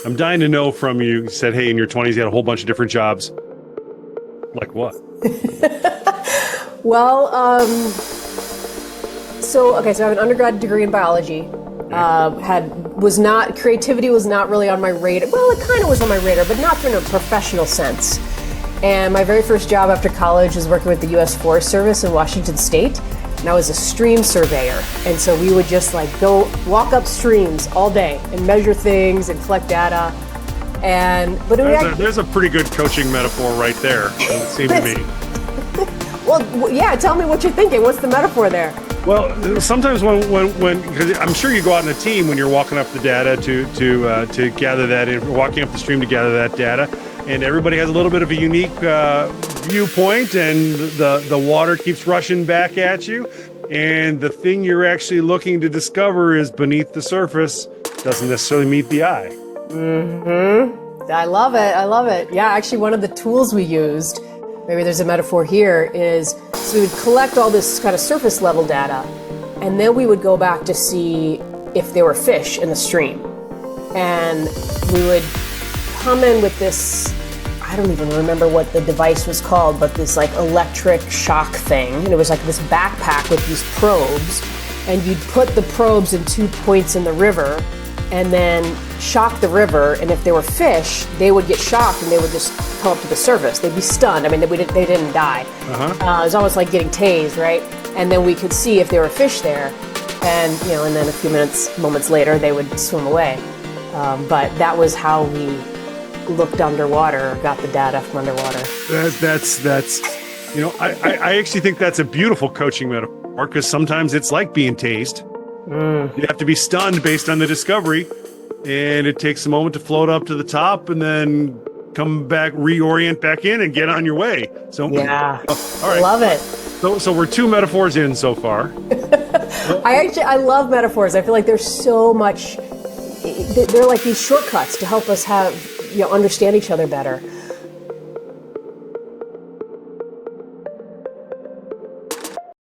I'm dying to know from you. You said, hey, in your 20s, you had a whole bunch of different jobs. Like what? Well, so I have an undergrad degree in biology. Creativity was not really on my radar. Well, it kind of was on my radar, but not in a professional sense. And my very first job after college was working with the U.S. Forest Service in Washington State. And I was a stream surveyor. And so we would just go walk up streams all day and measure things and collect data. There's a pretty good coaching metaphor right there, it seemed to me. Well, yeah, tell me what you're thinking. What's the metaphor there? Well, sometimes when because I'm sure you go out in a team when you're walking up the data to gather that, walking up the stream to gather that data, and everybody has a little bit of a unique viewpoint, and the water keeps rushing back at you, and the thing you're actually looking to discover is beneath the surface doesn't necessarily meet the eye. Mm-hmm. I love it. Yeah, actually, one of the tools we used, maybe there's a metaphor here, is so we would collect all this kind of surface level data, and then we would go back to see if there were fish in the stream. And we would come in with this, I don't even remember what the device was called, but this electric shock thing. And it was this backpack with these probes, and you'd put the probes in 2 points in the river, and then shock the river, and if there were fish, they would get shocked and they would just come up to the surface. They'd be stunned. I mean, they didn't die. It was almost like getting tased, right? And then we could see if there were fish there, and and then a few moments later, they would swim away. But that was how we looked underwater, got the data from underwater. That's I actually think that's a beautiful coaching metaphor, because sometimes it's like being tased. You have to be stunned based on the discovery, and it takes a moment to float up to the top and then come back, reorient back in, and get on your way. So yeah, all right. Love it. So we're 2 metaphors in so far. I love metaphors. I feel like there's so much. They're like these shortcuts to help us have understand each other better.